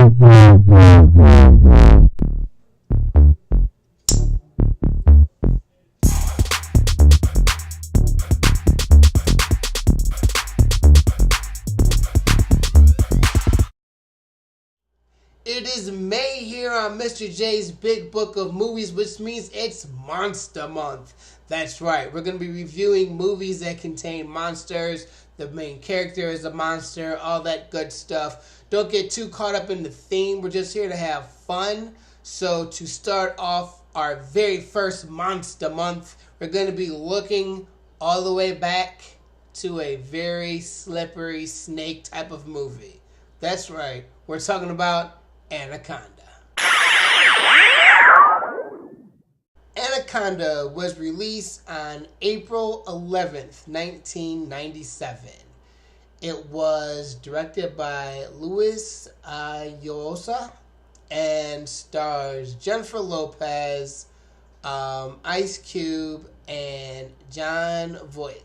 It is May here on Mr. J's Big Book of Movies, which means it's Monster Month. That's right, we're going to be reviewing movies that contain monsters, the main character is a monster, all that good stuff. Don't get too caught up in the theme, we're just here to have fun. So to start off our very first Monster Month, we're going to be looking all the way back to a very slippery snake type of movie. That's right, we're talking about Anaconda. Anaconda was released on April 11th, 1997. It was directed by Luis Llosa and stars Jennifer Lopez, Ice Cube, and Jon Voight.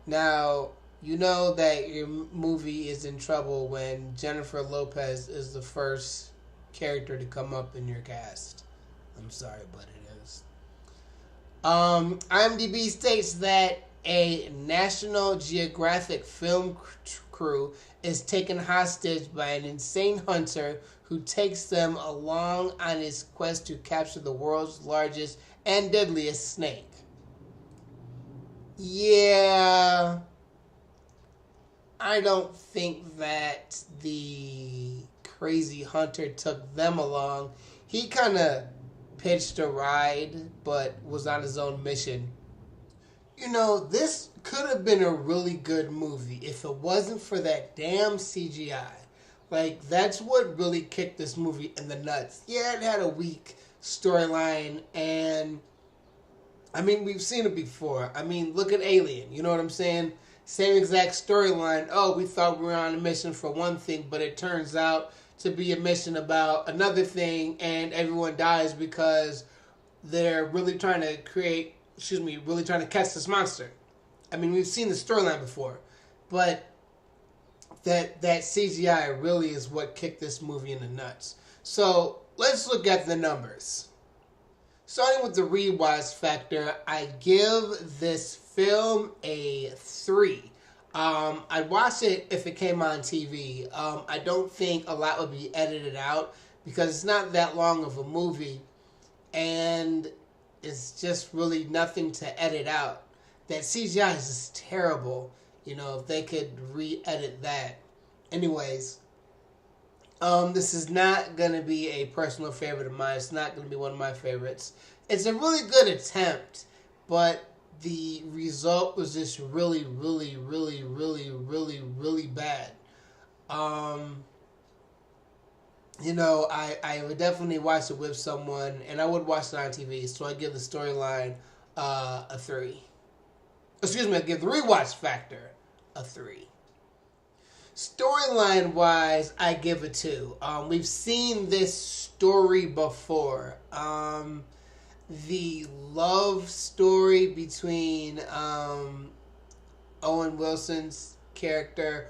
Now, you know that your movie is in trouble when Jennifer Lopez is the first character to come up in your cast. I'm sorry, but it is. IMDb states that a National Geographic film crew is taken hostage by an insane hunter who takes them along on his quest to capture the world's largest and deadliest snake. Yeah, I don't think that the crazy hunter took them along. He kind of pitched a ride, but was on his own mission. You know, this could have been a really good movie if it wasn't for that damn CGI. Like, that's what really kicked this movie in the nuts. Yeah, it had a weak storyline, and I mean, we've seen it before. I mean, look at Alien, you know what I'm saying? Same exact storyline. Oh, we thought we were on a mission for one thing, but it turns out to be a mission about another thing, and everyone dies because they're really trying to really trying to catch this monster. I mean, we've seen the storyline before, but that CGI really is what kicked this movie in the nuts. So let's look at the numbers. Starting with the rewatch factor, I give this film a 3. I'd watch it if it came on TV. I don't think a lot would be edited out because it's not that long of a movie, and it's just really nothing to edit out. That CGI is just terrible. You know, if they could re-edit that. Anyways, this is not going to be a personal favorite of mine. It's not going to be one of my favorites. It's a really good attempt, but the result was just really, really, really, really, really, really bad. You know, I would definitely watch it with someone, and I would watch it on TV, so I give the storyline a 3. Excuse me, I give the rewatch factor a 3. Storyline-wise, I give a 2. We've seen this story before. The love story between Owen Wilson's character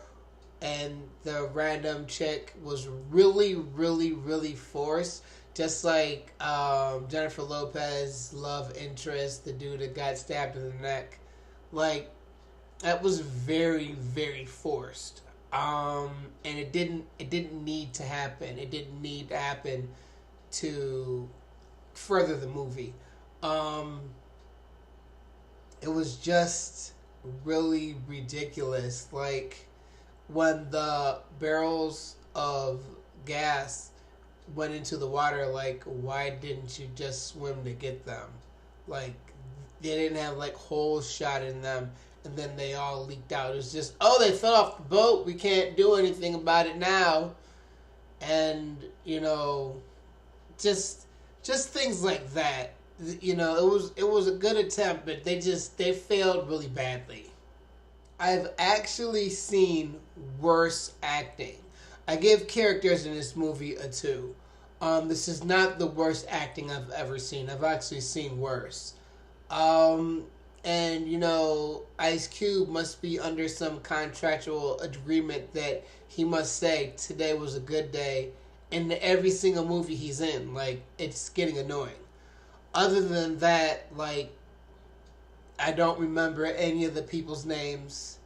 and the random chick was really, really, really forced. Just like Jennifer Lopez's love interest, the dude that got stabbed in the neck. Like, that was very, very forced. And it didn't need to happen. It didn't need to happen to further the movie. It was just really ridiculous. Like, when the barrels of gas went into the water, like, why didn't you just swim to get them? Like, they didn't have, like, holes shot in them, and then they all leaked out. It was just, oh, they fell off the boat, we can't do anything about it now. And, you know, just things like that. You know, it was a good attempt, but they failed really badly. I've actually seen worse acting. I give characters in this movie a 2. This is not the worst acting I've ever seen. I've actually seen worse. And, you know, Ice Cube must be under some contractual agreement that he must say, today was a good day, in every single movie he's in. Like, it's getting annoying. Other than that, like, I don't remember any of the people's names.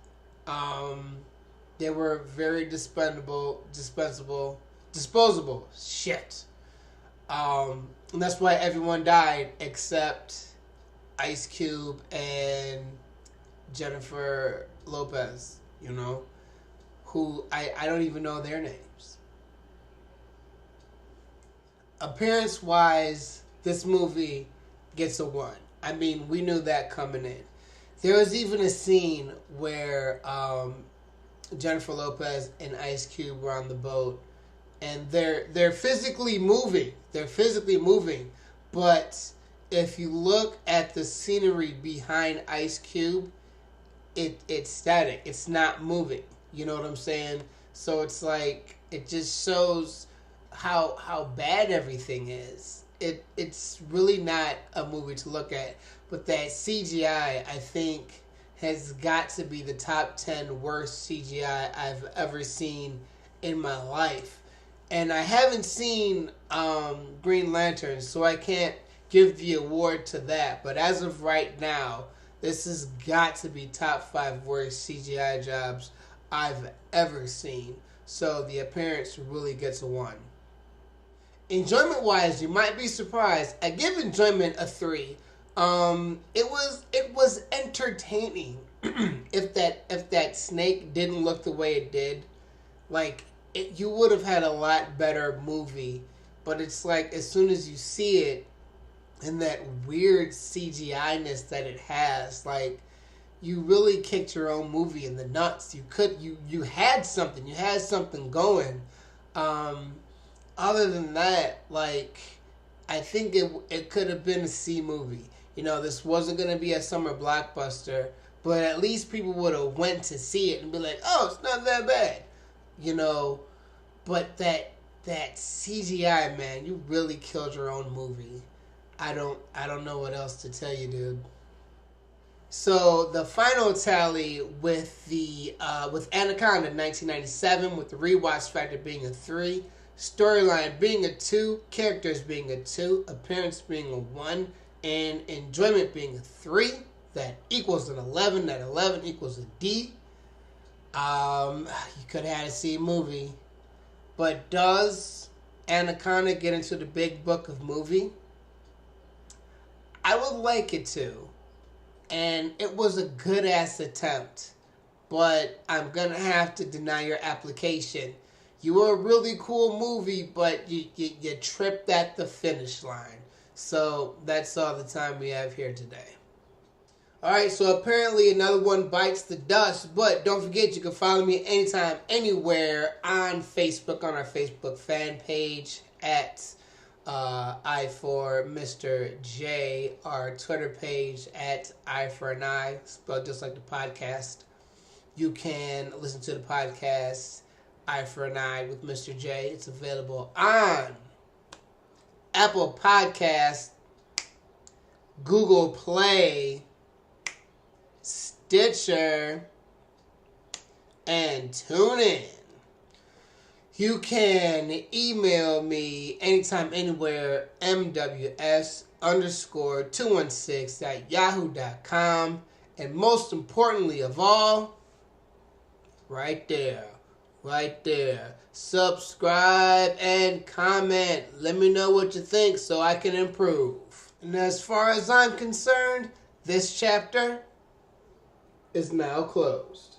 They were very disposable. Shit. And that's why everyone died except Ice Cube and Jennifer Lopez, you know, who I don't even know their names. Appearance-wise, this movie gets a 1. I mean, we knew that coming in. There was even a scene where Jennifer Lopez and Ice Cube were on the boat, and they're physically moving. They're physically moving, but if you look at the scenery behind Ice Cube, it's static. It's not moving. You know what I'm saying? So it's like, it just shows how bad everything is. It's really not a movie to look at. But that CGI, I think, has got to be the top 10 worst CGI I've ever seen in my life. And I haven't seen Green Lantern, so I can't give the award to that. But as of right now, this has got to be top 5 worst CGI jobs I've ever seen. So the appearance really gets a 1. Enjoyment-wise, you might be surprised. I give enjoyment a 3. It was entertaining. if that snake didn't look the way it did, like, you would have had a lot better movie. But it's like, as soon as you see it, and that weird CGI-ness that it has, like, you really kicked your own movie in the nuts. You had something going. Other than that, like, I think it could have been a C movie. You know, this wasn't going to be a summer blockbuster, but at least people would have went to see it and be like, oh, it's not that bad. You know, but that CGI, man, you really killed your own movie. I don't know what else to tell you, dude. So the final tally with Anaconda 1997, with the rewatch factor being a 3, storyline being a 2, characters being a 2, appearance being a 1, and enjoyment being a 3. That equals an 11. That 11 equals a D. You could have had a C movie. But does Anaconda get into the big book of movie? I would like it to. And it was a good-ass attempt. But I'm going to have to deny your application. You were a really cool movie, but you tripped at the finish line. So that's all the time we have here today. Alright, so apparently another one bites the dust, but don't forget you can follow me anytime, anywhere on Facebook, on our Facebook fan page at I for Mr. J, our Twitter page at I for an I, spelled just like the podcast. You can listen to the podcast I for an I with Mr. J. It's available on Apple Podcasts, Google Play, Stitcher, and TuneIn. You can email me anytime, anywhere, mws_216@yahoo.com. And most importantly of all, right there, subscribe and comment. Let me know what you think so I can improve. And as far as I'm concerned, this chapter is now closed.